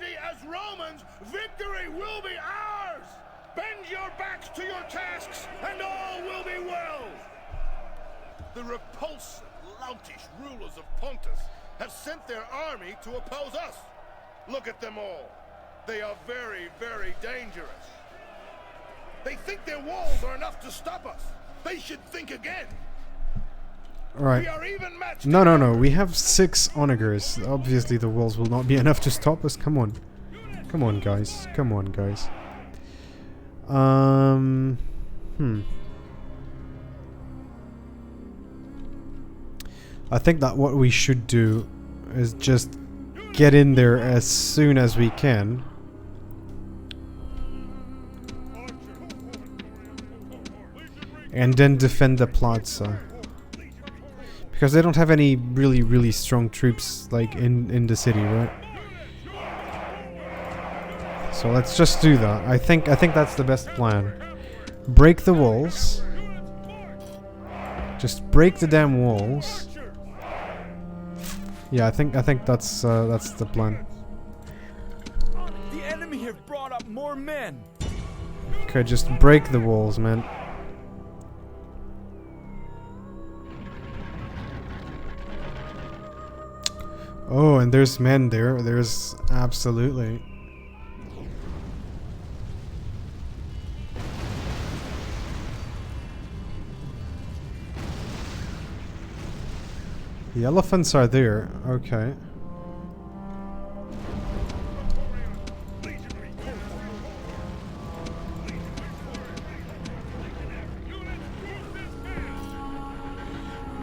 ready as Romans, victory will be ours! Bend your backs to your tasks, and all will be well! The repulsive, loutish rulers of Pontus have sent their army to oppose us. Look at them all. They are very, very dangerous. They think their walls are enough to stop us. They should think again. Alright. We are even matched. No. We have 6 onagers. Obviously the walls will not be enough to stop us. Come on. Come on, guys. Come on, guys. I think that what we should do is just get in there as soon as we can. And then defend the plaza. Because they don't have any really strong troops like in the city, right? So let's just do that. I think that's the best plan. Break the walls. Just break the damn walls. Yeah, I think that's the plan. The enemy have brought up more men. Okay, just break the walls, man. Oh, and there's men there. There's absolutely. The elephants are there. Okay.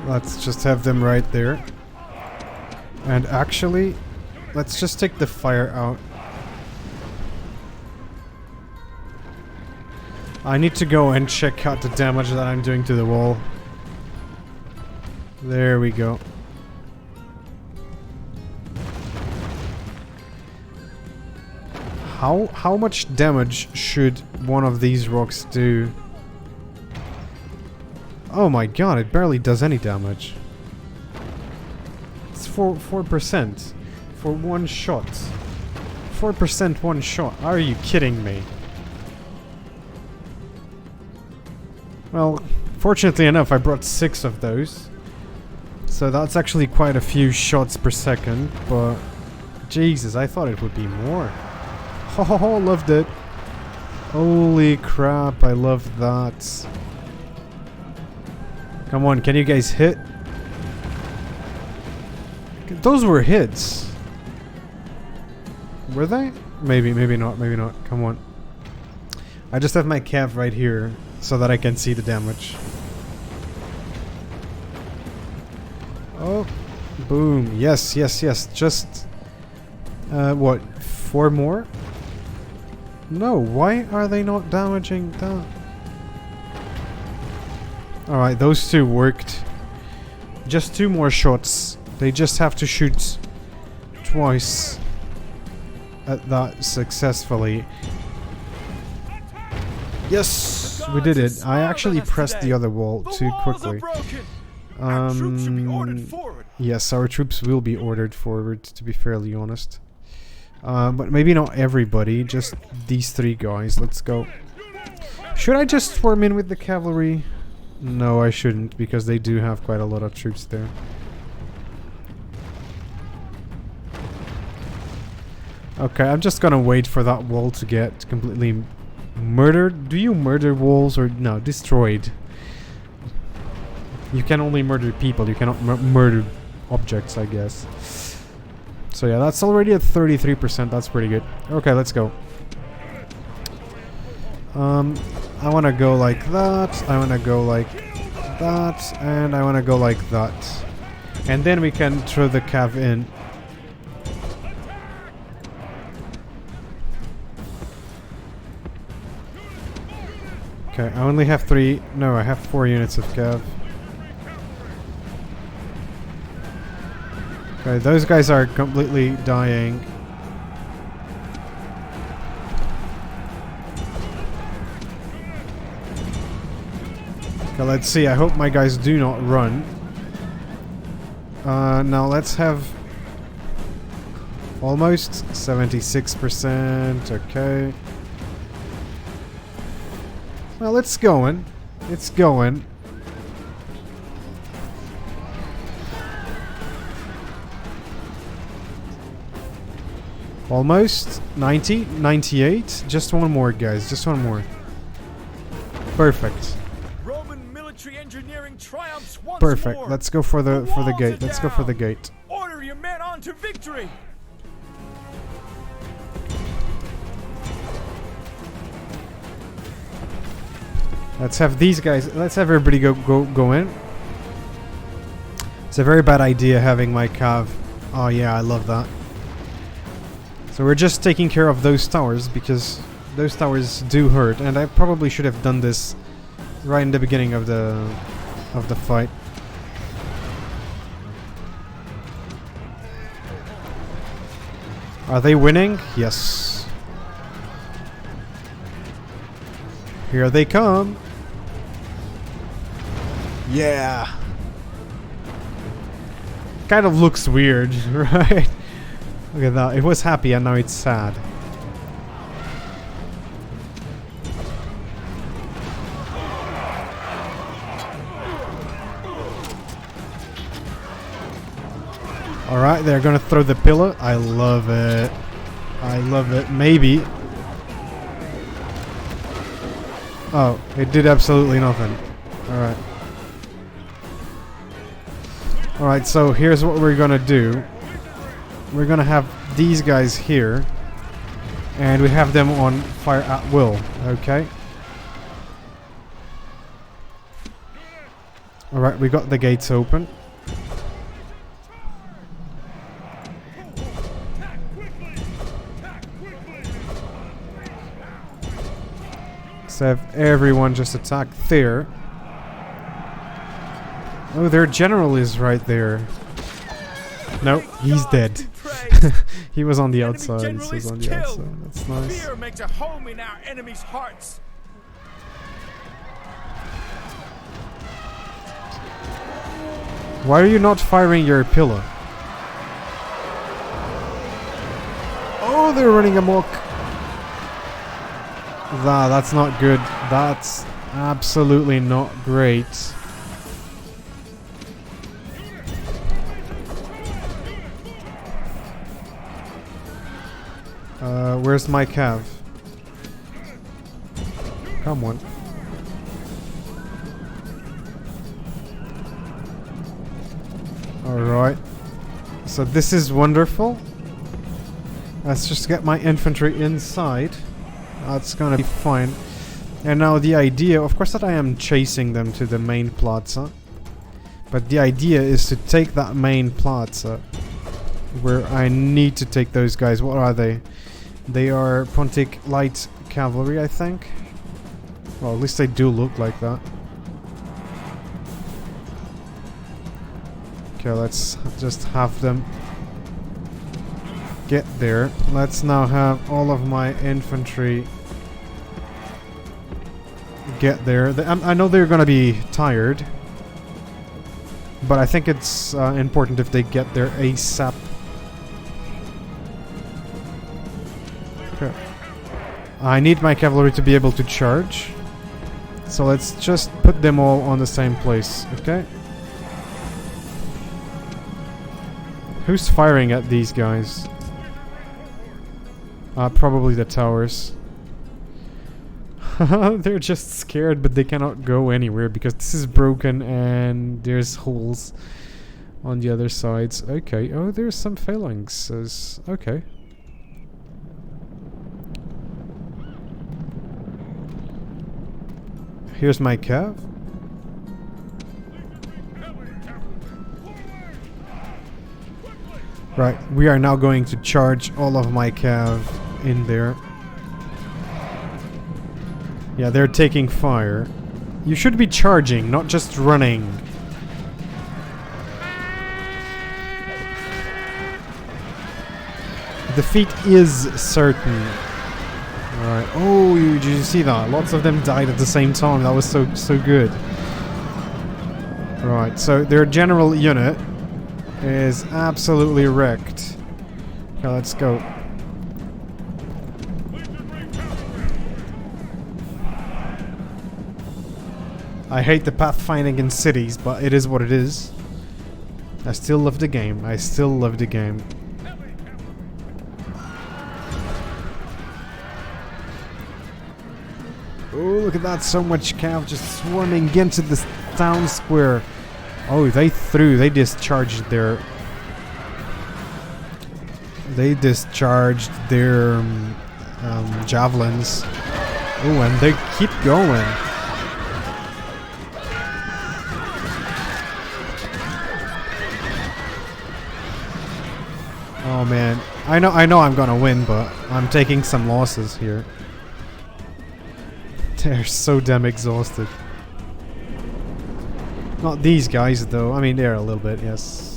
Let's just have them right there. And actually, let's just take the fire out. I need to go and check out the damage that I'm doing to the wall. There we go. How much damage should one of these rocks do? Oh my god, it barely does any damage. It's 4% for one shot. 4% one shot. Are you kidding me? Well, fortunately enough, I brought 6 of those. So that's actually quite a few shots per second, but Jesus, I thought it would be more. Oh, loved it. Holy crap, I love that. Come on, can you guys hit? Those were hits. Were they? Maybe not, maybe not. Come on. I just have my cav right here so that I can see the damage. Oh, boom. Yes. Just, what, 4 more? No, why are they not damaging that? Alright, those 2 worked. Just 2 more shots. They just have to shoot twice at that successfully. Yes, we did it. I actually pressed the other wall too quickly. Yes, our troops will be ordered forward, to be fairly honest. But maybe not everybody, just these 3 guys. Let's go. Should I just swarm in with the cavalry? No, I shouldn't, because they do have quite a lot of troops there. Okay, I'm just gonna wait for that wall to get completely murdered. Do you murder walls or no? Destroyed. You can only murder people. You cannot murder objects, I guess. So yeah, that's already at 33%. That's pretty good. Okay, let's go. I want to go like that. I want to go like that, and I want to go like that, and then we can throw the cav in. Okay, I only have 3. No, I have 4 units of cav. Okay, those guys are completely dying. Okay, let's see. I hope my guys do not run. Now let's have Almost 76%. Okay. Well, it's going. It's going. Almost 90, 98. Just one more, guys. Just one more. Perfect. Roman military engineering triumphs once Perfect. more. Let's go for the walls gate. are Let's go for the down. gate. Order your men on to victory. Let's have these guys. Let's have everybody go in. It's a very bad idea having my cav. Oh yeah, I love that. So we're just taking care of those towers because those towers do hurt, and I probably should have done this right in the beginning of the fight. Are they winning? Yes. Here they come. Yeah. Kind of looks weird, right? Look at that. It was happy and now it's sad. Alright, they're gonna throw the pillar. I love it. I love it. Maybe. Oh, it did absolutely nothing. Alright. Alright, so here's what we're gonna do. We're gonna have these guys here. And we have them on fire at will. Okay. Alright, we got the gates open. So have everyone just attack there. Oh, their general is right there. Nope, he's dead. He was on the outside. He was on the outside. That's nice. Fear makes a home in our enemies' hearts. Why are you not firing your pillar? Oh, they're running amok. That's not good. That's absolutely not great. Where's my cav? Come on. Alright. So this is wonderful. Let's just get my infantry inside. That's gonna be fine. And now the idea, of course, that I am chasing them to the main plaza. But the idea is to take that main plaza. Where I need to take those guys. What are they? They are Pontic light cavalry, I think. Well, at least they do look like that. Okay, let's just have them get there. Let's now have all of my infantry get there. I know they're gonna be tired, but I think it's important if they get there ASAP. Okay. I need my cavalry to be able to charge, so let's just put them all on the same place, okay? Who's firing at these guys? Probably the towers. They're just scared, but they cannot go anywhere because this is broken and there's holes on the other sides. Okay. Oh, there's some phalanxes. Okay. Here's my cav. Right, we are now going to charge all of my cav in there. Yeah, they're taking fire. You should be charging, not just running. Defeat is certain. Alright. Oh, did you see that? Lots of them died at the same time. That was so good. Right, so their general unit is absolutely wrecked. Okay, let's go. I hate the pathfinding in cities, but it is what it is. I still love the game. I still love the game. Oh, look at that. So much cav just swarming into this town square. Oh, they discharged their... They discharged their javelins. Oh, and they keep going. Oh man, I know I'm gonna win, but I'm taking some losses here. They're so damn exhausted. Not these guys though. I mean, they're a little bit, yes.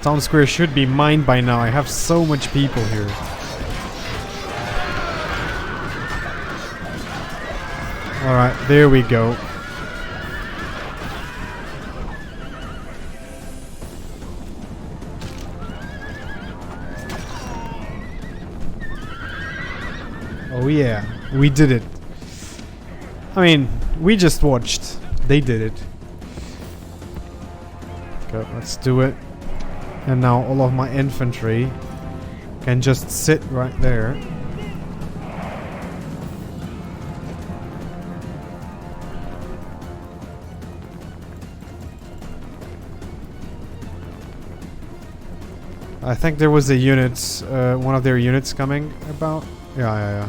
Town square should be mine by now. I have so much people here. Alright, there we go. Oh yeah, we did it. I mean, we just watched. They did it. Okay, let's do it. And now all of my infantry can just sit right there. I think there was a unit, one of their units coming about. Yeah.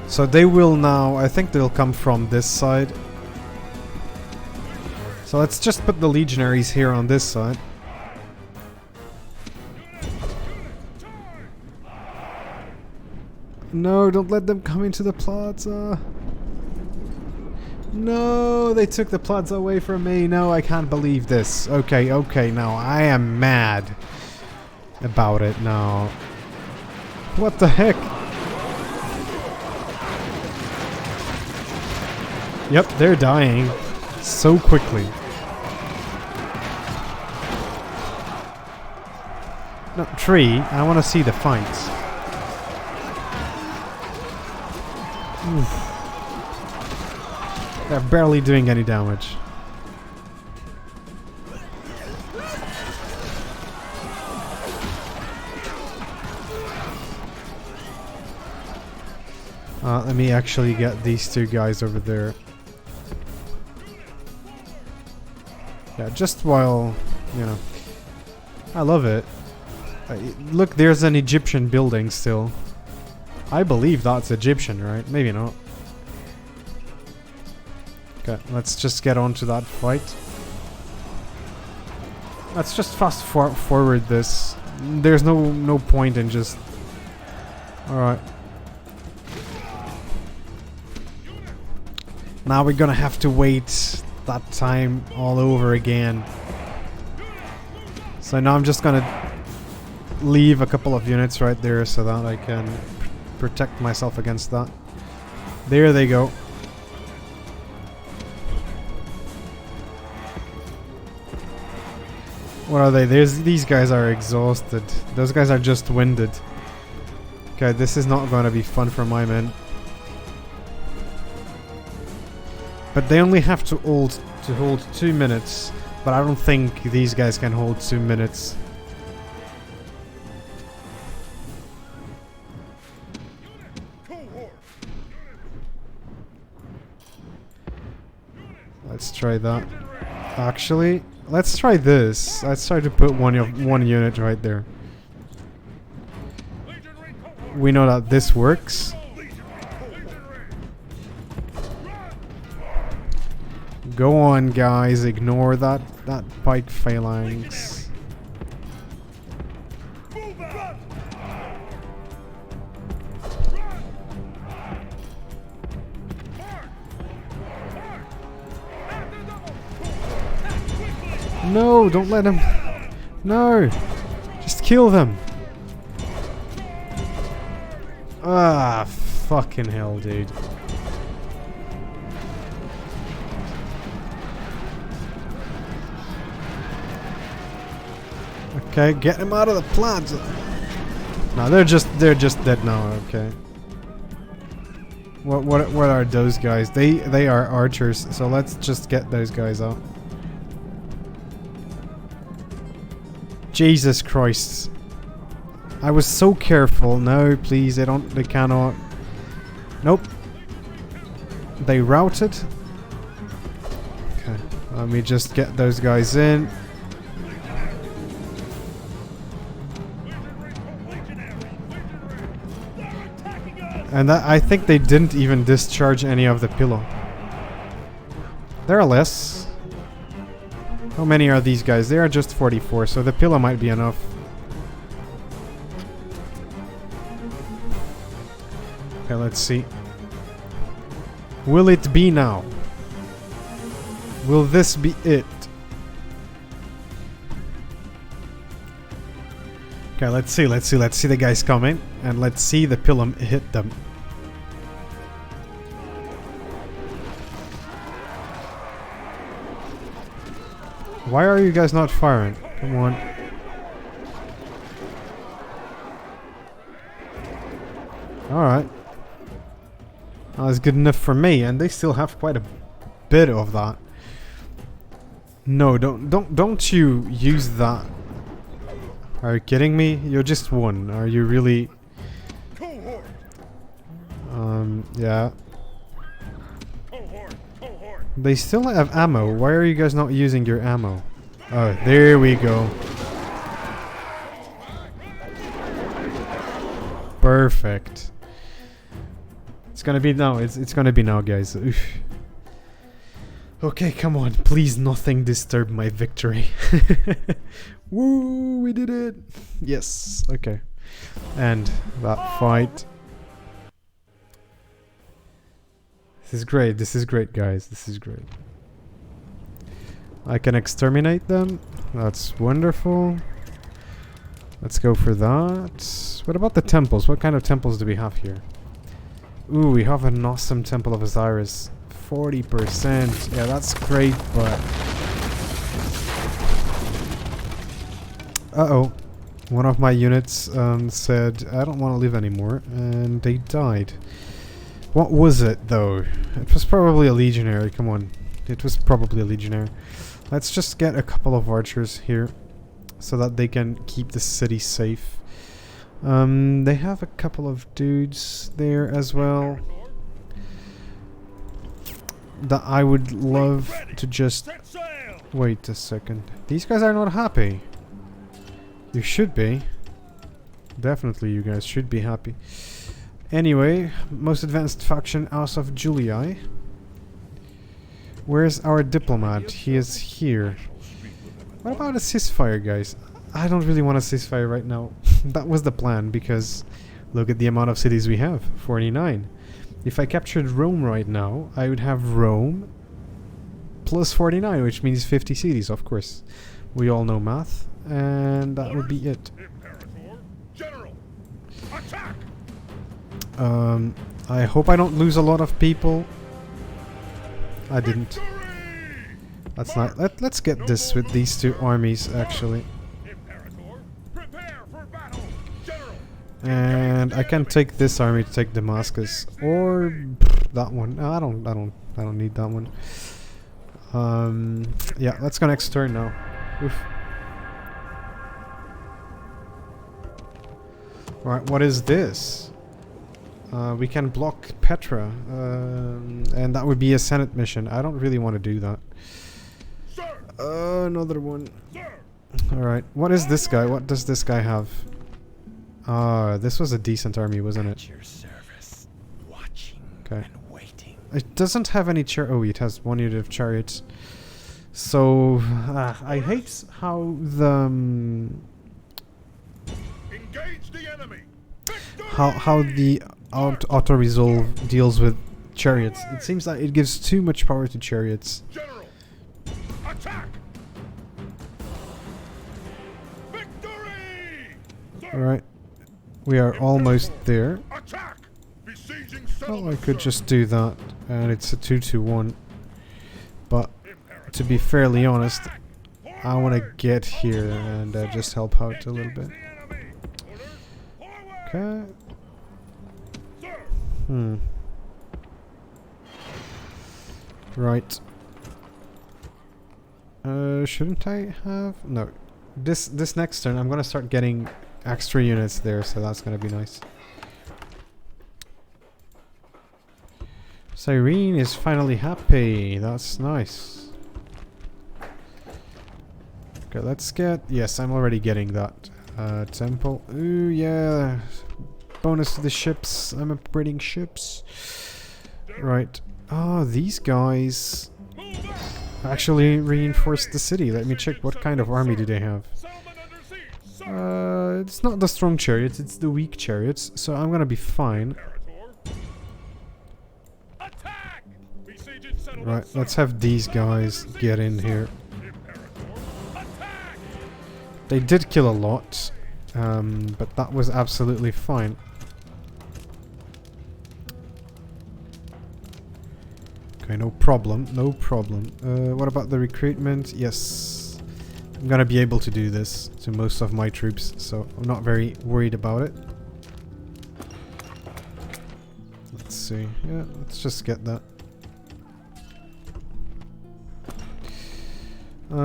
So they will now, I think they'll come from this side. So let's just put the legionaries here on this side. No, don't let them come into the plaza. No, they took the plaza away from me. No, I can't believe this. Okay, now I am mad about it now. What the heck? Yep, they're dying so quickly. No, tree, I want to see the fights. Oof. They're barely doing any damage. Let me actually get these two guys over there. Yeah, just while, you know. I love it. Look, there's an Egyptian building still. I believe that's Egyptian, right? Maybe not. Okay, let's just get on to that fight. Let's just fast forward this. There's no point in just... Alright. Now we're gonna have to wait that time all over again. So now I'm just gonna leave a couple of units right there so that I can protect myself against that. There they go. What are they? These guys are exhausted. Those guys are just winded. Okay, this is not going to be fun for my men. But they only have to hold 2 minutes. But I don't think these guys can hold 2 minutes. Let's try that. Actually, let's try this. Let's try to put one unit right there. We know that this works. Go on, guys. Ignore that pike phalanx. No, don't let him. No, just kill them. Ah, fucking hell, dude. Okay, get him out of the plaza. No, they're just dead now. Okay. What are those guys? They are archers. So let's just get those guys out. Jesus Christ! I was so careful. No, please, they don't. They cannot. Nope. They routed. Okay, let me just get those guys in. And that, I think they didn't even discharge any of the pillow. There are less. How many are these guys? They are just 44, so the pillow might be enough. Okay, let's see. Will it be now? Will this be it? Okay, let's see the guys coming, and let's see the pillow hit them. Why are you guys not firing? Come on. Alright. That's good enough for me, and they still have quite a bit of that. No, don't you use that. Are you kidding me? You're just one. Are you really? Yeah. They still have ammo. Why are you guys not using your ammo? Oh, there we go. Perfect. It's gonna be now. It's gonna be now, guys. Oof. Okay, come on. Please, nothing disturb my victory. Woo, we did it. Yes. Okay. And that fight. This is great. This is great, guys. This is great. I can exterminate them. That's wonderful. Let's go for that. What about the temples? What kind of temples do we have here? Ooh, we have an awesome Temple of Osiris. 40%. Yeah, that's great, but... Uh-oh. One of my units said, I don't want to live anymore, and they died. What was it, though? It was probably a legionary. Come on. It was probably a legionary. Let's just get a couple of archers here, so that they can keep the city safe. They have a couple of dudes there as well. That I would love to just... Wait a second. These guys are not happy. You should be. Definitely you guys should be happy. Anyway, most advanced faction, House of Julii. Where's our diplomat? He is here. What about a ceasefire, guys? I don't really want a ceasefire right now. That was the plan, because look at the amount of cities we have. 49. If I captured Rome right now, I would have Rome plus 49, which means 50 cities, of course. We all know math, and that would be it. I hope I don't lose a lot of people. I didn't. That's not. Let's get this with these two armies, actually. And I can take this army to take Damascus, or that one. No, I don't need that one. Yeah, let's go next turn now. Oof. Alright, what is this? We can block Petra, and that would be a Senate mission. I don't really want to do that. Another one. Alright, what is this guy? What does this guy have? This was a decent army, wasn't it? Okay. It doesn't have any oh, it has one unit of chariots. So, I hate how the... How the auto-resolve deals with chariots. It seems like it gives too much power to chariots. General, attack! Victory! Alright. We are almost there. Attack! Besieging Well, I could just do that, and it's a 2-2-1. But, to be fairly honest, I want to get here and just help out a little bit. Okay. Right. Shouldn't I have? No. This next turn, I'm gonna start getting extra units there, so that's gonna be nice. Cyrene is finally happy. That's nice. Okay, let's get... Yes, I'm already getting that. Temple. Ooh, yeah. Bonus to the ships. I'm upgrading ships. Right. Oh, these guys actually reinforced the city. Let me check what kind of army do they have. It's not the strong chariots, it's the weak chariots, so I'm gonna be fine. Right, let's have these guys get in here. They did kill a lot, but that was absolutely fine. Okay, no problem, no problem. What about the recruitment? Yes, I'm gonna be able to do this to most of my troops, so I'm not very worried about it. Let's see, yeah, let's just get that.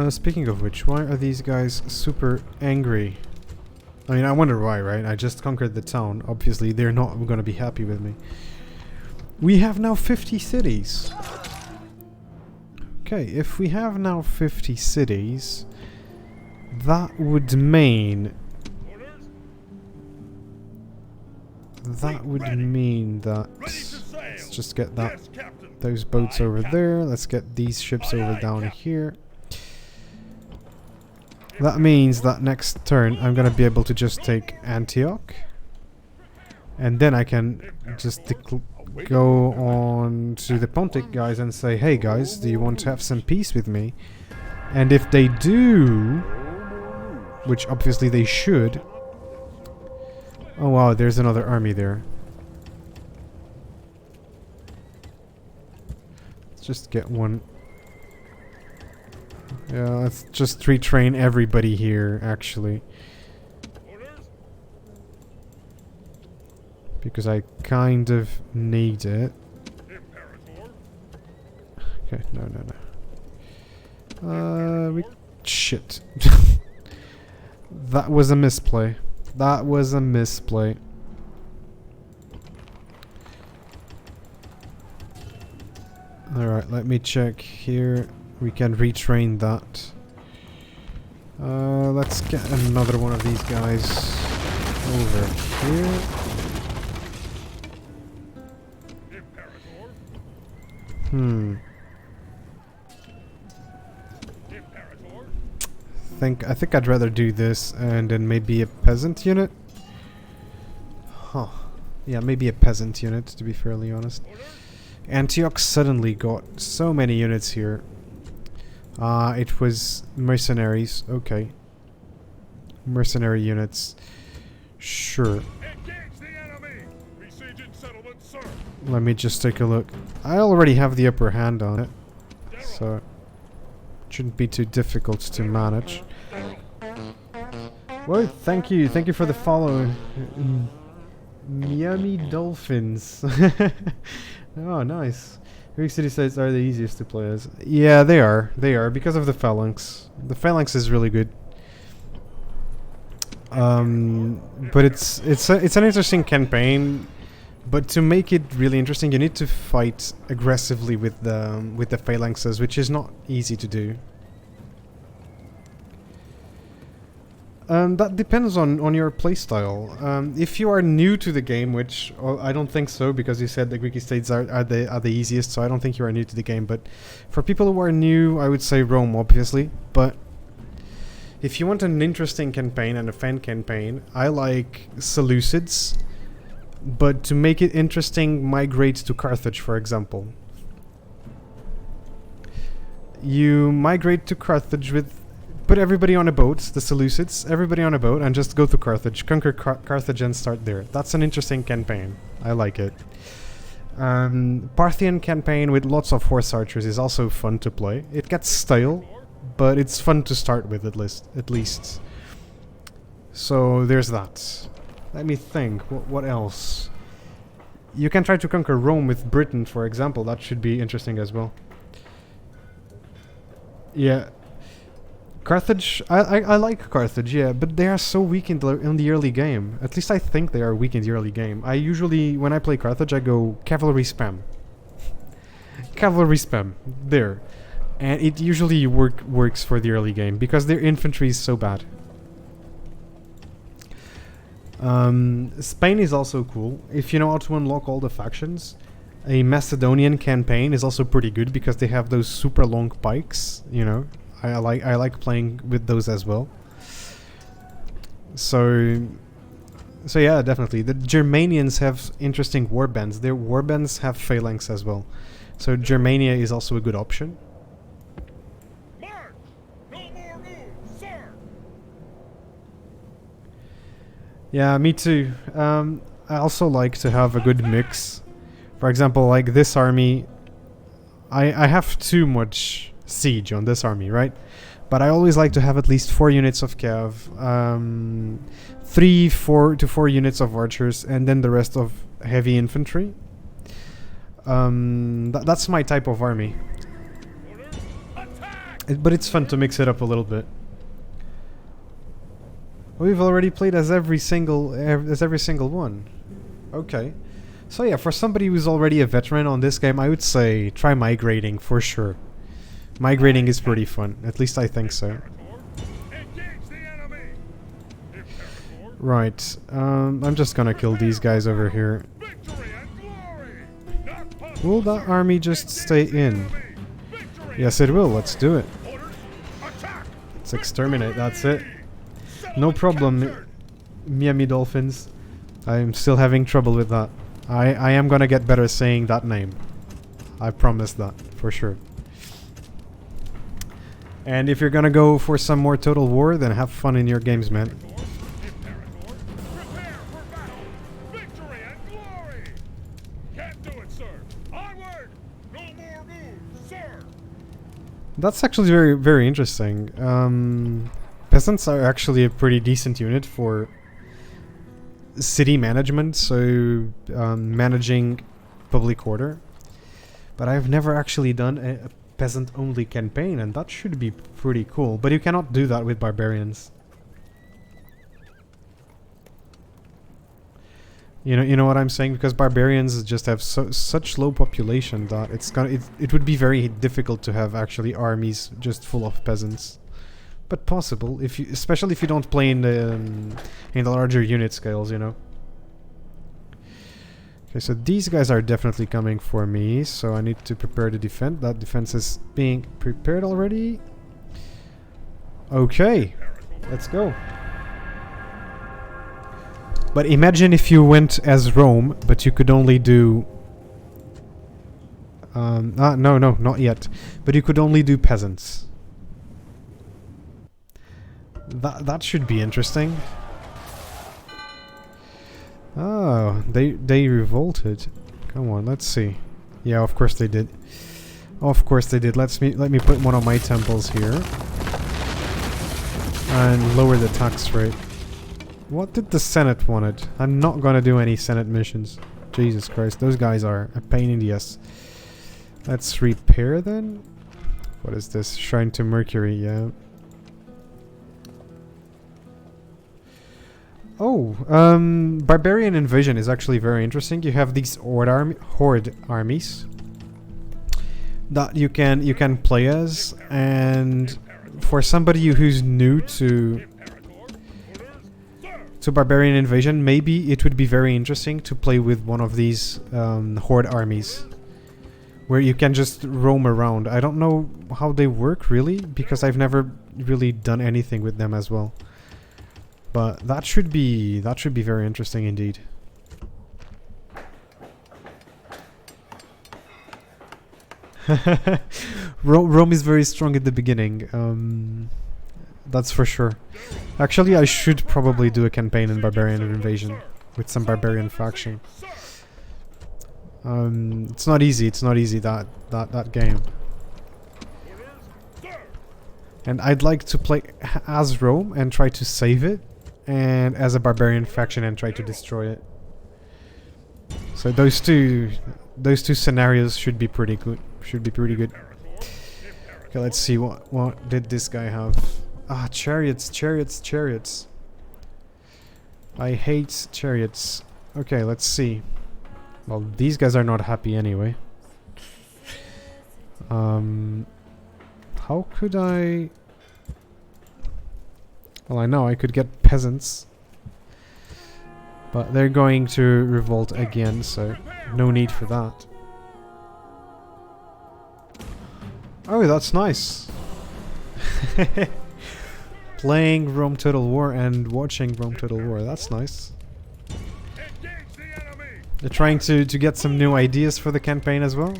Speaking of which, why are these guys super angry? I mean, I wonder why, right? I just conquered the town. Obviously, they're not going to be happy with me. We have now 50 cities. Okay, if we have now 50 cities, that would mean... That would mean that... Let's just get that. Those boats over there. Let's get these ships over down here. That means that next turn I'm gonna be able to just take Antioch, and then I can just go on to the Pontic guys and say, hey guys, do you want to have some peace with me? And if they do, which obviously they should... Oh wow, there's another army there. Let's just get one. Yeah, let's just retrain everybody here, actually. Because I kind of need it. Okay, no. Shit. That was a misplay. That was a misplay. Alright, let me check here. We can retrain that. Let's get another one of these guys over here. I think I'd rather do this and then maybe a peasant unit. Huh. Yeah, maybe a peasant unit, to be fairly honest. Antioch suddenly got so many units here. It was mercenaries. Okay. Mercenary units. Sure. Let me just take a look. I already have the upper hand on it, so it shouldn't be too difficult to manage. Well, thank you for the follow. Miami Dolphins. Oh, nice. Greek city states are the easiest to play as. Yeah, they are. They are because of the phalanx. The phalanx is really good. But it's an interesting campaign. But to make it really interesting, you need to fight aggressively with the phalanxes, which is not easy to do. That depends on your playstyle. If you are new to the game, which I don't think so, because you said the Greek states are the easiest, so I don't think you are new to the game. But for people who are new, I would say Rome, obviously. But if you want an interesting campaign and a fan campaign, I like Seleucids. But to make it interesting, migrate to Carthage, for example. You migrate to Carthage with... Put everybody on a boat, the Seleucids, everybody on a boat, and just go to Carthage, conquer Carthage and start there. That's an interesting campaign. I like it. Parthian campaign with lots of horse archers is also fun to play. It gets stale, but it's fun to start with at least. So there's that. Let me think. What else? You can try to conquer Rome with Britain, for example. That should be interesting as well. Yeah. Carthage, I like Carthage, yeah, but they are so weak in the early game. At least I think they are weak in the early game. I usually, when I play Carthage, I go cavalry spam. Cavalry spam. There. And it usually works for the early game, because their infantry is so bad. Spain is also cool. If you know how to unlock all the factions, a Macedonian campaign is also pretty good, because they have those super long pikes, you know. I like playing with those as well. So yeah, definitely. The Germanians have interesting warbands. Their warbands have phalanx as well. So Germania is also a good option. March! No more moves, sir! Yeah, me too. I also like to have a good mix. For example, like this army, I have too much siege on this army, right? But I always like to have at least 4 units of cav, 4 to 4 units of archers, and then the rest of heavy infantry. That's my type of army. But it's fun to mix it up a little bit. We've already played as every single one. Okay. So yeah, for somebody who's already a veteran on this game, I would say try migrating for sure. Migrating is pretty fun. At least I think so. Right. I'm just gonna kill these guys over here. Will that army just stay in? Yes, it will. Let's do it. Let's exterminate. That's it. No problem, Miami Dolphins. I'm still having trouble with that. I am gonna get better saying that name. I promise that, for sure. And if you're gonna go for some more Total War, then have fun in your games, man. That's actually very, very interesting. Peasants are actually a pretty decent unit for city management, so managing public order. But I've never actually done a peasant-only campaign, and that should be pretty cool. But you cannot do that with barbarians. You know what I'm saying? Because barbarians just have such low population that it would be very difficult to have actually armies just full of peasants. But possible, especially if you don't play in the larger unit scales, you know. Okay, so these guys are definitely coming for me, so I need to prepare to defend. That defense is being prepared already. Okay, let's go. But imagine if you went as Rome, but you could only do... no, not yet. But you could only do peasants. That should be interesting. Oh, they revolted. Come on, let's see. Yeah, of course they did. Of course they did. Let me put one of my temples here. And lower the tax rate. What did the Senate wanted? I'm not gonna do any Senate missions. Jesus Christ, those guys are a pain in the ass. Let's repair then. What is this? Shrine to Mercury, yeah. Oh, Barbarian Invasion is actually very interesting. You have these horde armies that you can play as, and for somebody who's new to Barbarian Invasion, maybe it would be very interesting to play with one of these horde armies, where you can just roam around. I don't know how they work really, because I've never really done anything with them as well. But that should be very interesting indeed. Rome is very strong at the beginning. That's for sure. Actually, I should probably do a campaign in Barbarian Invasion with some barbarian faction. It's not easy. It's not easy, that game. And I'd like to play as Rome and try to save it, and as a barbarian faction and try to destroy it. So those two scenarios should be pretty good. Okay, let's see what did this guy have. Ah, chariots. I hate chariots. Okay, let's see. Well, these guys are not happy anyway. How could I... Well, I know I could get peasants. But they're going to revolt again, so no need for that. Oh, that's nice. Playing Rome Total War and watching Rome Total War, that's nice. They're trying to get some new ideas for the campaign as well.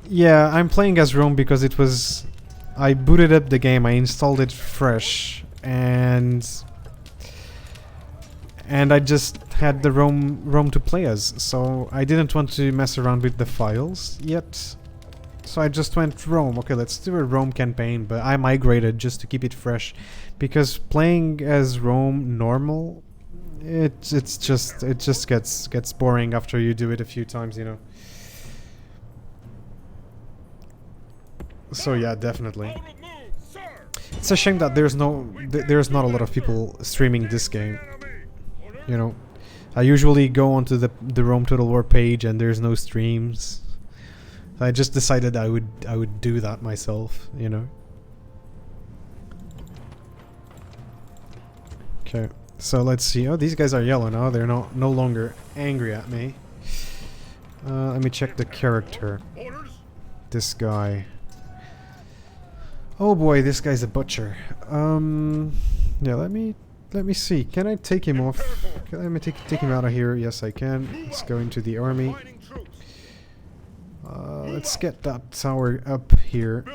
Yeah, I'm playing as Rome because it was... I booted up the game, I installed it fresh, and I just had the Rome to play as, so I didn't want to mess around with the files yet. So I just went Rome. Okay, let's do a Rome campaign, but I migrated just to keep it fresh, because playing as Rome normal, it just gets boring after you do it a few times, you know. So yeah, definitely. It's a shame that there's not a lot of people streaming this game. You know, I usually go onto the Rome Total War page and there's no streams. I just decided I would do that myself, you know. Okay, so let's see. Oh, these guys are yellow now. They're no longer angry at me. Let me check the character. This guy. Oh boy, this guy's a butcher. Yeah, let me see. Can I take him off? Let me take him out of here. Yes, I can. Let's go into the army. Let's get that tower up here.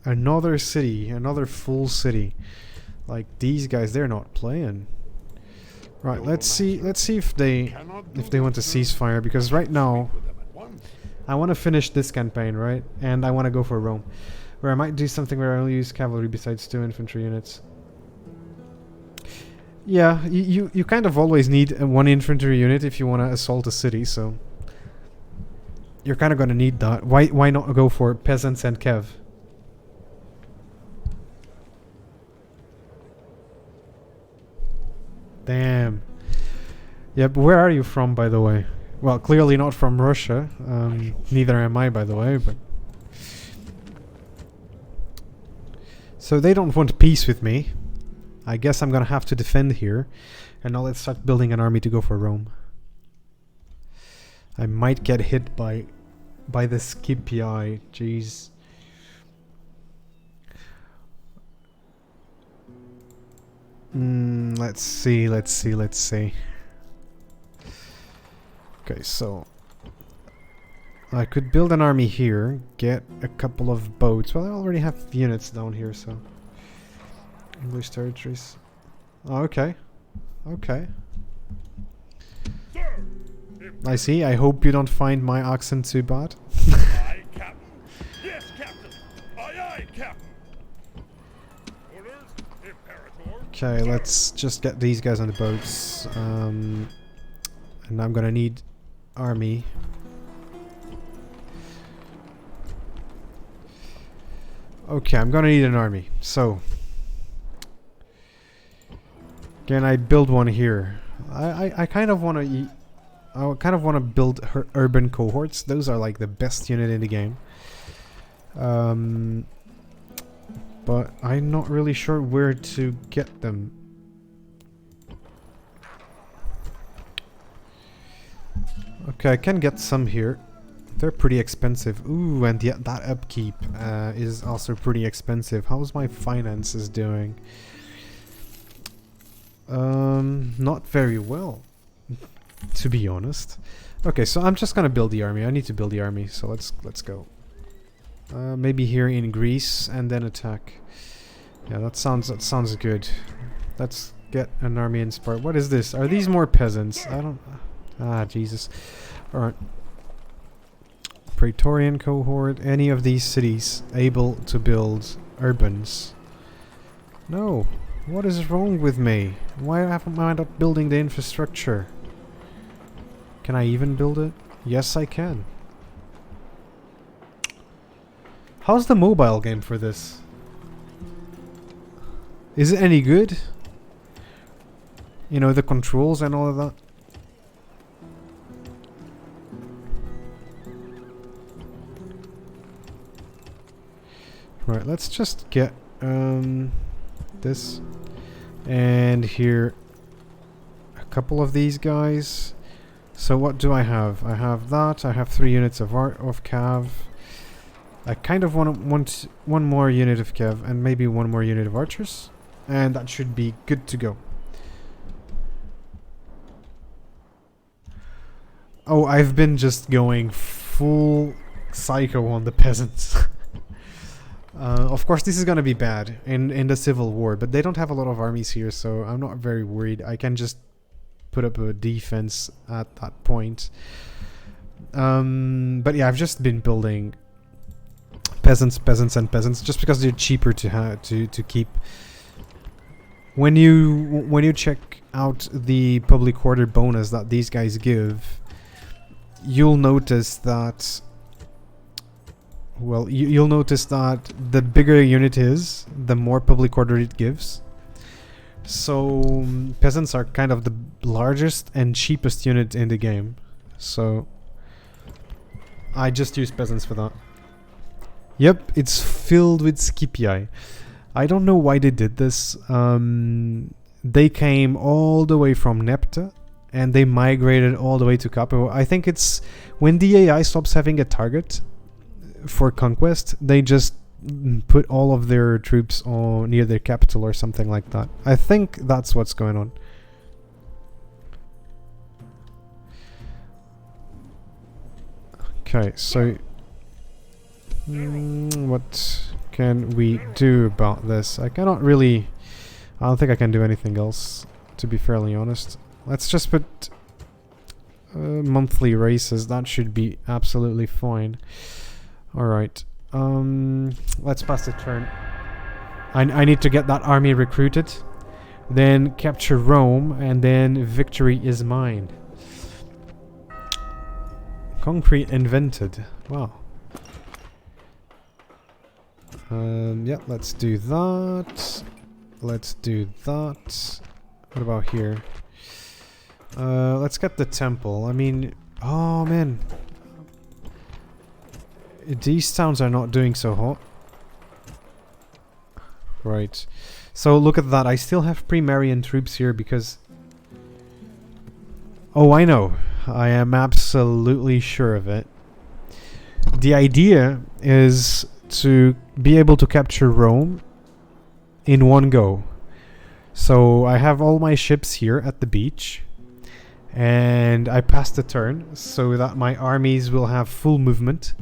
Another city, another full city. Like these guys, they're not playing. Right, let's see if they want to ceasefire, because right now I want to finish this campaign, right? And I want to go for Rome. Where I might do something where I only use cavalry besides 2 infantry units. Yeah, you kind of always need 1 infantry unit if you want to assault a city, so you're kind of going to need that. Why not go for peasants and Kev? Damn. Yeah, but where are you from, by the way? Well, clearly not from Russia. Neither am I, by the way, but... So they don't want peace with me. I guess I'm gonna have to defend here. And now let's start building an army to go for Rome. I might get hit by the Scipii. Jeez. Let's see. Okay, so I could build an army here, get a couple of boats. Well, I already have units down here, so... English territories. Oh, okay. Okay. I see. I hope you don't find my accent too bad. Aye, Captain. Yes, Captain. Aye, aye, Captain. Orders, Imperator. Okay, let's just get these guys on the boats. And I'm gonna need army. Okay, I'm gonna need an army. So, can I build one here? I kind of want to. I kind of want to build urban cohorts. Those are like the best unit in the game. But I'm not really sure where to get them. Okay, I can get some here. They're pretty expensive. Ooh, and yet that upkeep is also pretty expensive. How's my finances doing? Not very well, to be honest. Okay, so I'm just gonna build the army. I need to build the army, so let's go. Maybe here in Greece and then attack. Yeah, that sounds good. Let's get an army in Sparta. What is this? Are these more peasants? I don't. Ah, Jesus. All right. Praetorian cohort, any of these cities able to build urbans? No. What is wrong with me? Why haven't I not building the infrastructure? Can I even build it? Yes, I can. How's the mobile game for this? Is it any good? You know, the controls and all of that? Right, let's just get this. And here a couple of these guys. So what do I have? I have that. I have 3 units of cav. I kind of want one more unit of cav and maybe one more unit of archers. And that should be good to go. Oh, I've been just going full psycho on the peasants. Of course, this is gonna be bad in the Civil War, but they don't have a lot of armies here, so I'm not very worried. I can just put up a defense at that point. But yeah, I've just been building peasants, and peasants, just because they're cheaper to keep. When you check out the public order bonus that these guys give, you'll notice that. Well, you'll notice that the bigger a unit is, the more public order it gives. So peasants are kind of the largest and cheapest unit in the game. So I just use peasants for that. Yep, it's filled with Scipii. I don't know why they did this. They came all the way from Nepta and they migrated all the way to Capo. I think it's when the AI stops having a target for conquest, they just put all of their troops on near their capital or something like that. I think that's what's going on. Okay, so what can we do about this? I cannot really. I don't think I can do anything else, to be fairly honest. Let's just put monthly races. That should be absolutely fine. Alright, let's pass the turn. I need to get that army recruited, then capture Rome, and then victory is mine. Concrete invented. Wow. Yeah, let's do that. Let's do that. What about here? Let's get the temple. I mean, oh man. These towns are not doing so hot. Right. So look at that. I still have pre-Marian troops here because... Oh, I know. I am absolutely sure of it. The idea is to be able to capture Rome in one go. So I have all my ships here at the beach. And I pass the turn so that my armies will have full movement.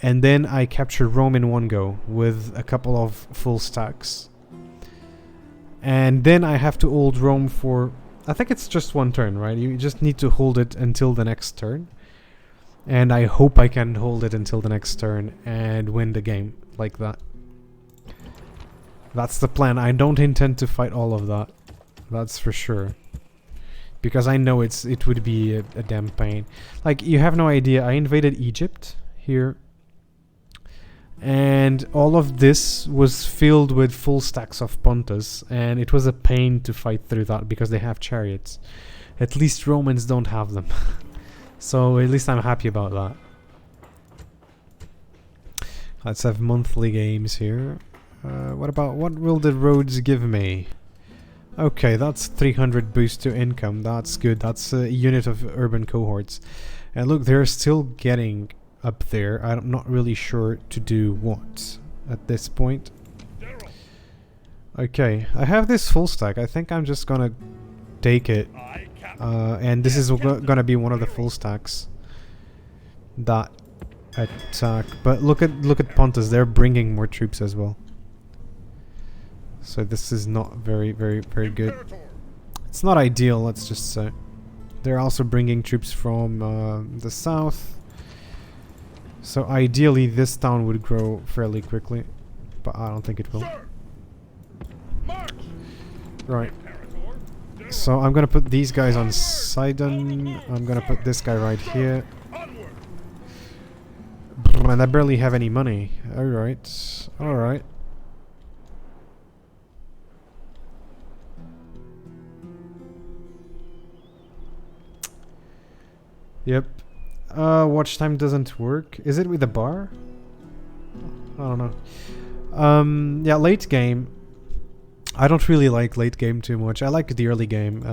And then I capture Rome in one go with a couple of full stacks. And then I have to hold Rome for... I think it's just one turn, right? You just need to hold it until the next turn. And I hope I can hold it until the next turn and win the game like that. That's the plan. I don't intend to fight all of that. That's for sure. Because I know it would be a damn pain. Like, you have no idea. I invaded Egypt here. And all of this was filled with full stacks of Pontus, and it was a pain to fight through that because they have chariots. At least Romans don't have them. So at least I'm happy about that. Let's have monthly games here. What will the roads give me? Okay, that's 300 boost to income. That's good. That's a unit of urban cohorts. And look, they're still getting up there. I'm not really sure to do what at this point. Okay, I have this full stack. I think I'm just gonna take it. And this is gonna be one of the full stacks that attack. But look at Pontus. They're bringing more troops as well. So this is not very good. It's not ideal, let's just say. They're also bringing troops from the south. So ideally this town would grow fairly quickly, but I don't think it will. Sir! March! Right. Imperator! So I'm gonna put these guys on Sidon. I'm gonna put this guy right here. Onward! And I barely have any money. Alright. Alright. Yep. Watch time doesn't work. Is it with the bar? I don't know. Yeah, late game. I don't really like late game too much. I like the early game.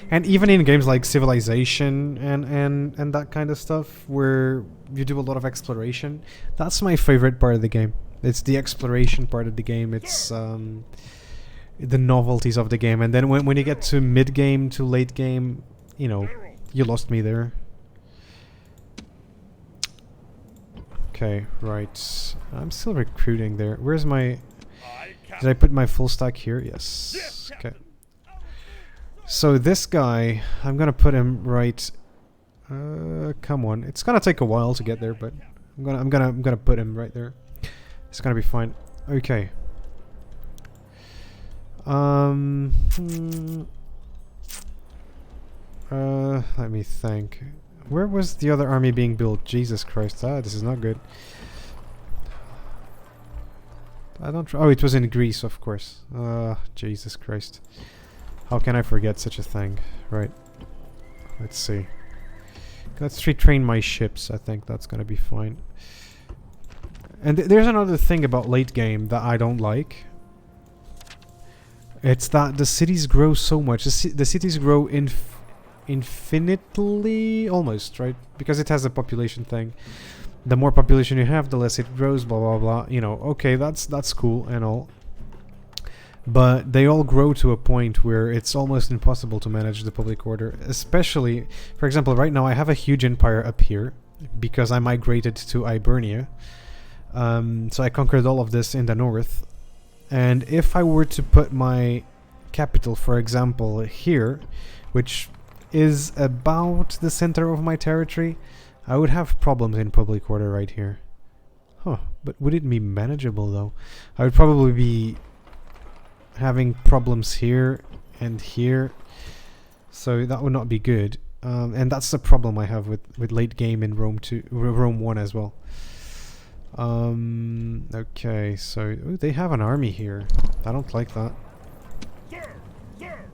And even in games like Civilization and that kind of stuff, where you do a lot of exploration, that's my favorite part of the game. It's the exploration part of the game. It's the novelties of the game. And then when you get to mid game to late game, you know, you lost me there. Okay, right. I'm still recruiting there. Where's my... Did I put my full stack here? Yes. Okay. So this guy, I'm gonna put him right... come on. It's gonna take a while to get there, but I'm gonna put him right there. It's gonna be fine. Okay. Let me think. Where was the other army being built? Jesus Christ. This is not good. I don't... Oh, it was in Greece, of course. Jesus Christ. How can I forget such a thing? Right. Let's see. Let's retrain my ships. I think that's gonna be fine. And there's another thing about late game that I don't like. It's that the cities grow so much. The cities grow infinitely, almost, right? Because it has a population thing. The more population you have, the less it grows, blah blah blah. You know, okay, that's cool and all. But they all grow to a point where it's almost impossible to manage the public order. Especially, for example, right now I have a huge empire up here because I migrated to Ibernia. So I conquered all of this in the north. And if I were to put my capital, for example, here, which is about the center of my territory, I would have problems in public order right here. Huh, but would it be manageable though? I would probably be having problems here and here, so that would not be good. And that's the problem I have with late game in Rome 2, Rome 1 as well. Okay, so ooh, they have an army here. I don't like that. Sir! Sir!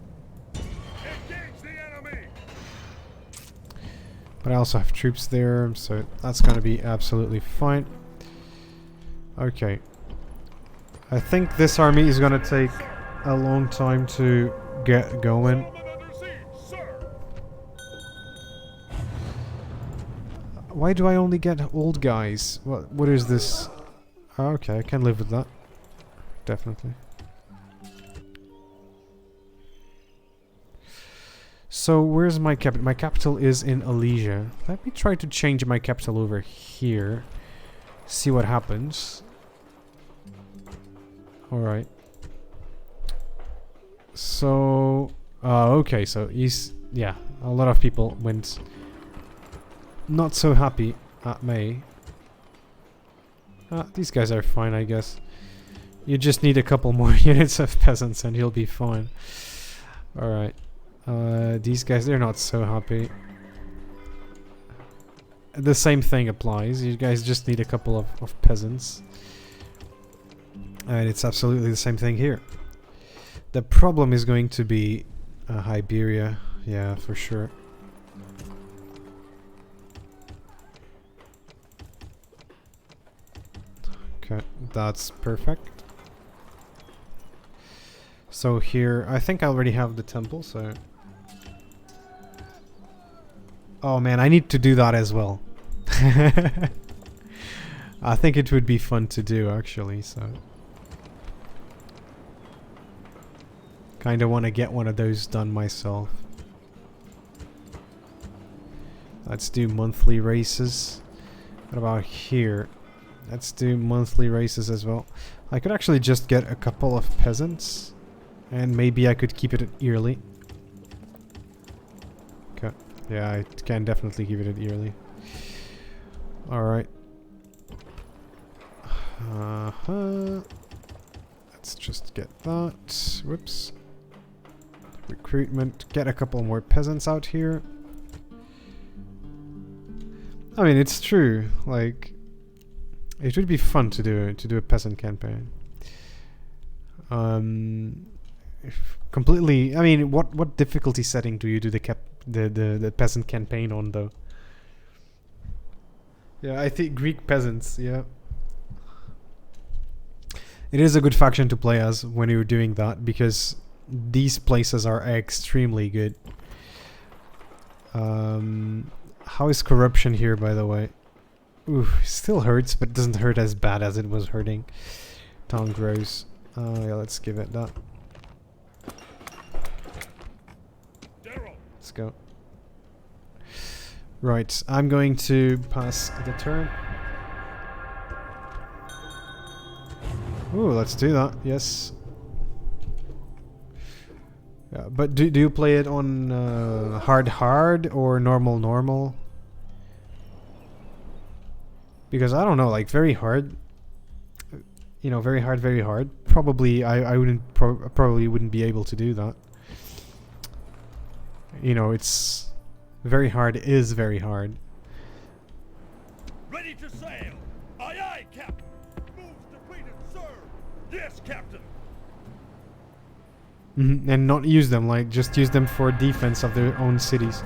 Engage the enemy! But I also have troops there, so that's gonna be absolutely fine. Okay. I think this army is gonna take a long time to get going. Why do I only get old guys? What is this? Oh, okay, I can live with that. Definitely. So where's my capital? My capital is in Alesia. Let me try to change my capital over here. See what happens. Alright. So... okay, so yeah, a lot of people went not so happy at me. These guys are fine, I guess. You just need a couple more units of peasants and you'll be fine. Alright. These guys, they're not so happy. The same thing applies. You guys just need a couple of peasants. And it's absolutely the same thing here. The problem is going to be Iberia. Yeah, for sure. Okay, that's perfect. So here, I think I already have the temple, so... Oh man, I need to do that as well. I think it would be fun to do, actually, so... Kinda want to get one of those done myself. Let's do monthly races. What about here? Let's do monthly races as well. I could actually just get a couple of peasants. And maybe I could keep it yearly. Okay. Yeah, I can definitely keep it at yearly. Alright. Let's just get that. Whoops. Recruitment. Get a couple more peasants out here. I mean, it's true. Like, it would be fun to do a peasant campaign. Completely. I mean, what difficulty setting do you do the peasant campaign on though? Yeah, I think Greek peasants. Yeah, it is a good faction to play as when you're doing that because these places are extremely good. How is corruption here, by the way? Ooh, still hurts, but it doesn't hurt as bad as it was hurting. Town grows. Yeah, let's give it that. Let's go. Right, I'm going to pass the turn. Ooh, let's do that. Yes. Yeah, but do you play it on hard or normal? Because I don't know, like very hard. You know, very hard. Probably I wouldn't probably wouldn't be able to do that. You know, it's very hard is very hard. Ready to sail. Aye, aye, Captain. Moves depleted, sir. Yes, Captain. And not use them, like just use them for defense of their own cities.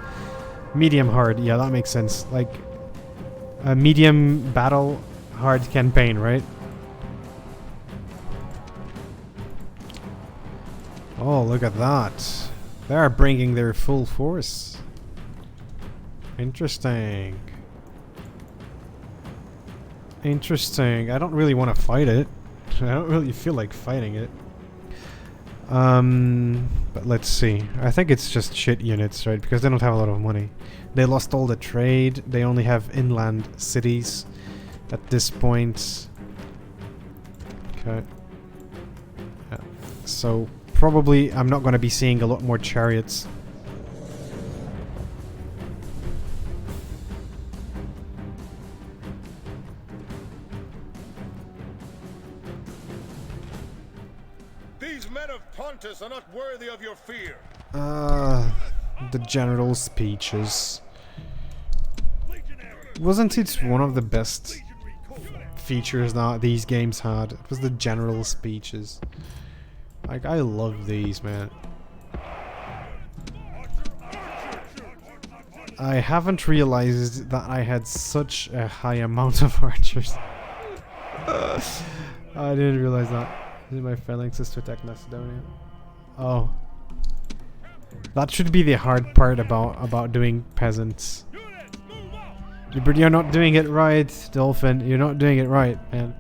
Medium hard, yeah, that makes sense. Like a medium battle hard campaign, right? Oh, look at that. They are bringing their full force. Interesting. Interesting. I don't really want to fight it. I don't really feel like fighting it. But let's see. I think it's just shit units, right? Because they don't have a lot of money. They lost all the trade. They only have inland cities at this point. Okay. Yeah. So probably I'm not going to be seeing a lot more chariots. These men of Pontus are not worthy of your fear. The general speeches. Wasn't it one of the best features that these games had? It was the general speeches. Like, I love these, man. I haven't realized that I had such a high amount of archers. I didn't realize that. My phalanxes to attack Macedonia. Oh. That should be the hard part about doing peasants. But you're not doing it right, Dolphin. You're not doing it right, man.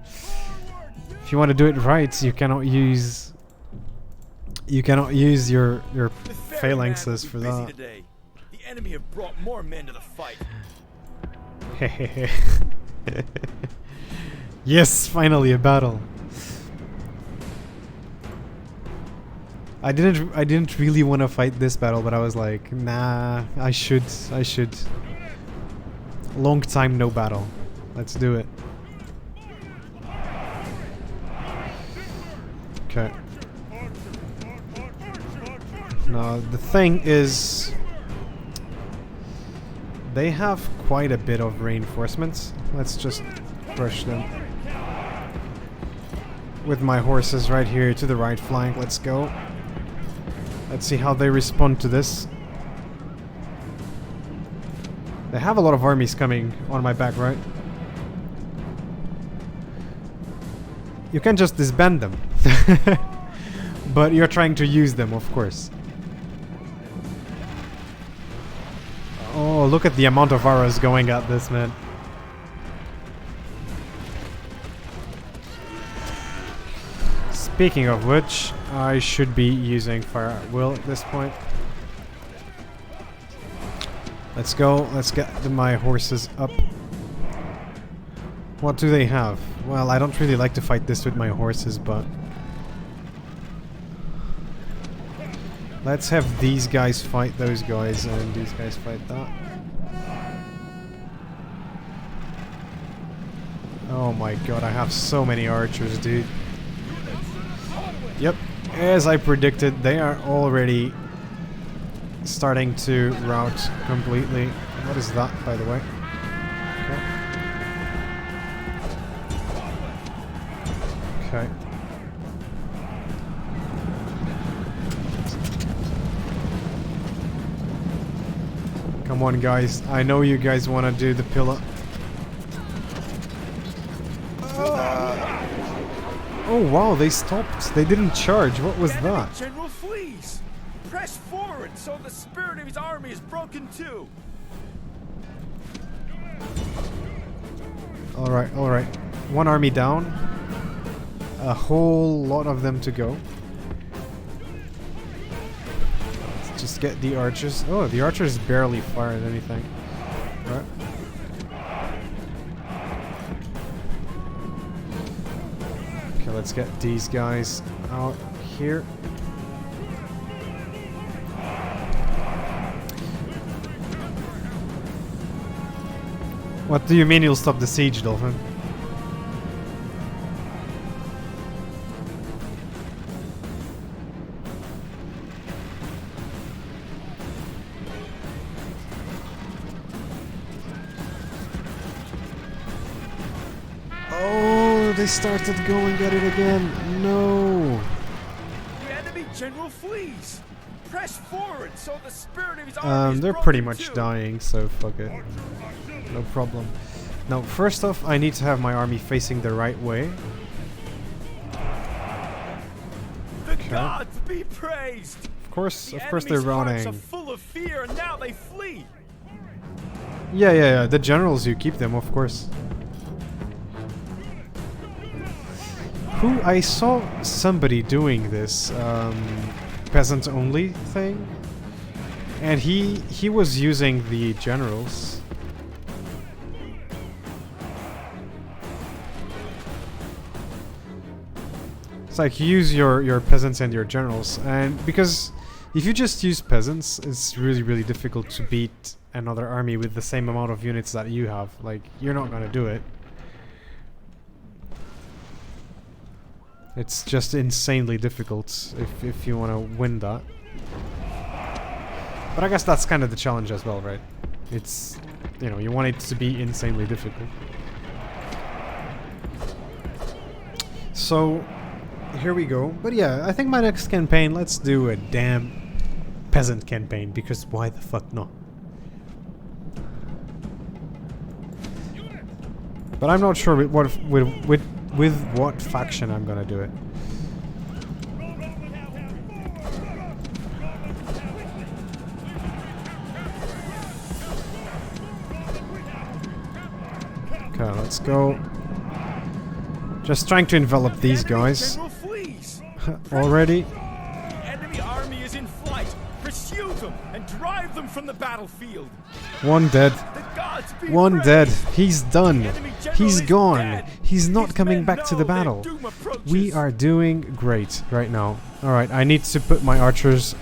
If you want to do it right, you cannot use your phalanxes for that. Today. The enemy have brought more men to the fight. Yes, finally a battle. I didn't really want to fight this battle, but I was like, nah, I should. Long time no battle. Let's do it. Okay. Now the thing is, they have quite a bit of reinforcements. Let's just rush them. With my horses right here to the right flank, let's go. Let's see how they respond to this. They have a lot of armies coming on my back, right? You can just disband them. But you're trying to use them, of course. Oh, look at the amount of arrows going at this, man. Speaking of which, I should be using fire at will at this point. Let's go. Let's get my horses up. What do they have? Well, I don't really like to fight this with my horses, but let's have these guys fight those guys and these guys fight that. Oh my god, I have so many archers, dude. Yep, as I predicted, they are already starting to rout completely. What is that, by the way? Okay. Come on, guys. I know you guys want to do the pillar. Oh wow, they stopped. They didn't charge. What was that? General flees. Press forward so the spirit of his army is broken too. Alright, alright. One army down. A whole lot of them to go. Let's just get the archers. Oh, the archers barely fired anything. Right. Okay, let's get these guys out here. What do you mean you'll stop the siege, Dolphin? Oh, they started going at it again. No. The enemy general flees. Press forward so the spirit of his army is They're broken pretty much too. dying, so fuck it. No problem. Now, first off, I need to have my army facing the right way. The gods be praised. Of course The they're enemy's hearts routing. are full of fear, and now they flee. Yeah. The generals, you keep them, of course. Who I saw somebody doing this peasant only thing, and he was using the generals. It's like you use your peasants and your generals, and because if you just use peasants, it's really difficult to beat another army with the same amount of units that you have. Like, you're not gonna do it. It's just insanely difficult if you want to win that. But I guess that's kind of the challenge as well, right? It's, you know, you want it to be insanely difficult. So, here we go. But yeah, I think my next campaign, let's do a damn peasant campaign, because why the fuck not? But I'm not sure with what faction I'm gonna do it. Okay, let's go. Just trying to envelop these guys. General flees. Already. The enemy army is in flight. Pursue them and drive them from the battlefield. One dead. The gods be One praised. dead. He's done. The enemy general He's is gone. dead. He's not His coming men back to know the their battle. doom approaches. We are doing great right now. Alright, I need to put my archers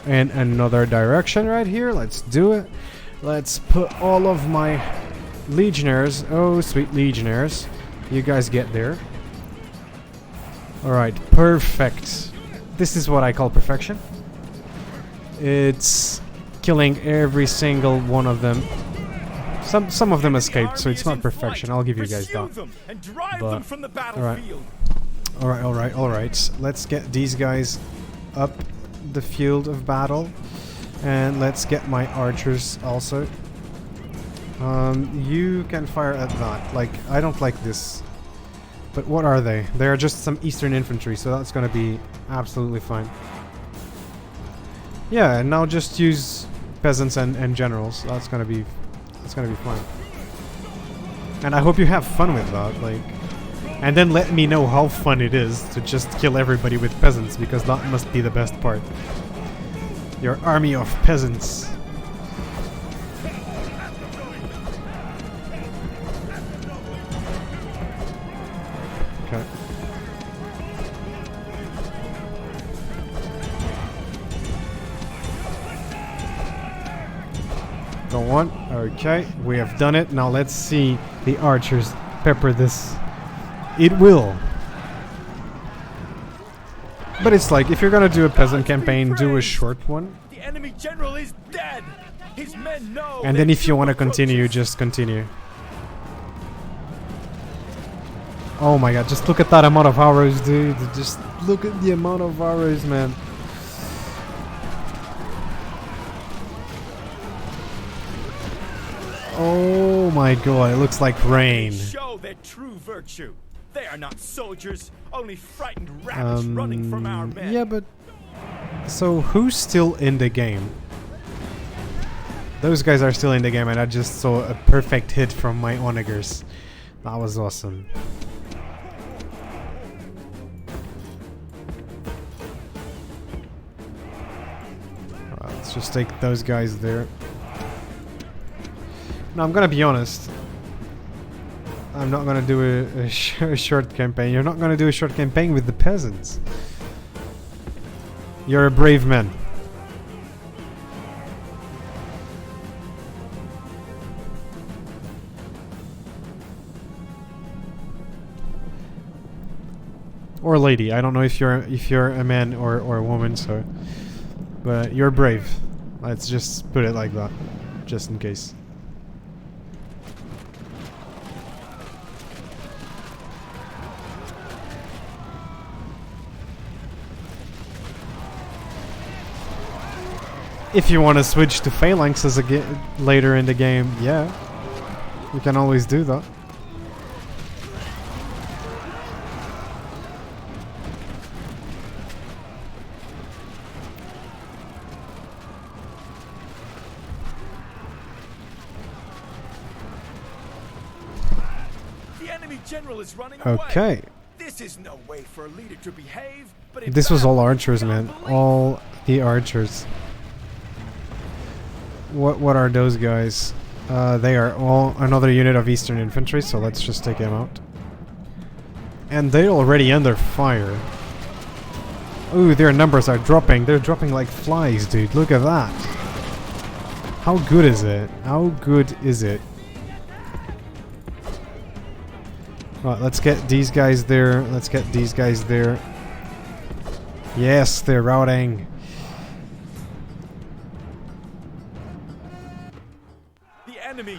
in another direction right here. Let's do it. Let's put all of my legionnaires. Oh, sweet legionnaires. You guys get there. Alright, perfect. This is what I call perfection. It's killing every single one of them. Some of them escaped, so it's not perfection. I'll give you guys that. But, alright. Let's get these guys up the field of battle. And let's get my archers also. You can fire at that. Like, I don't like this. But what are they? They are just some Eastern infantry, so that's gonna be absolutely fine. Yeah, and now just use peasants and generals. That's gonna be fine. And I hope you have fun with that, like. And then let me know how fun it is to just kill everybody with peasants, because that must be the best part. Your army of peasants. Okay. Go on. Okay, we have done it. Now let's see the archers pepper this It will. But it's like, if you're gonna do a peasant campaign, do a short one. The enemy general is dead. His men know. And then if you want to continue, just continue. Oh my god, just look at that amount of arrows, dude. Just look at the amount of arrows, man. Oh my god, it looks like rain. Show their true virtue. They are not soldiers, only frightened rabbits running from our men. Yeah, but... So, who's still in the game? Those guys are still in the game, and I just saw a perfect hit from my onagers. That was awesome. Alright, let's just take those guys there. Now, I'm gonna be honest. I'm not gonna do a short campaign. You're not gonna do a short campaign with the peasants. You're a brave man. Or lady. I don't know if you're a man or a woman, so but you're brave. Let's just put it like that. Just in case. If you want to switch to phalanxes again later in the game, yeah, you can always do that. The enemy general is running Okay. away. This is no way for a leader to behave. But in This was all battle, archers, you man. don't believe. All the archers. What are those guys? They are all another unit of Eastern Infantry, so let's just take them out. And they're already under fire. Ooh, their numbers are dropping. They're dropping like flies, dude. Look at that. How good is it? How good is it? Right, let's get these guys there. Let's get these guys there. Yes, they're routing.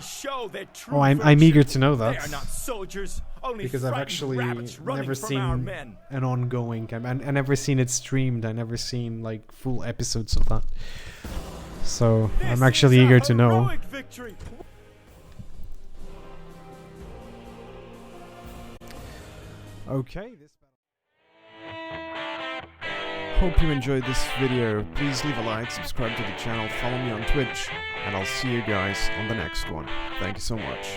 Show their true Oh, I'm virtue. eager to know that. They are not soldiers, only Because I've frightened actually rabbits running never from our seen men. an ongoing campaign. I never seen it streamed. I never seen like full episodes of that. So I'm actually eager to know. Heroic victory. Okay. Hope you enjoyed this video. Please leave a like, subscribe to the channel, follow me on Twitch, and I'll see you guys on the next one. Thank you so much.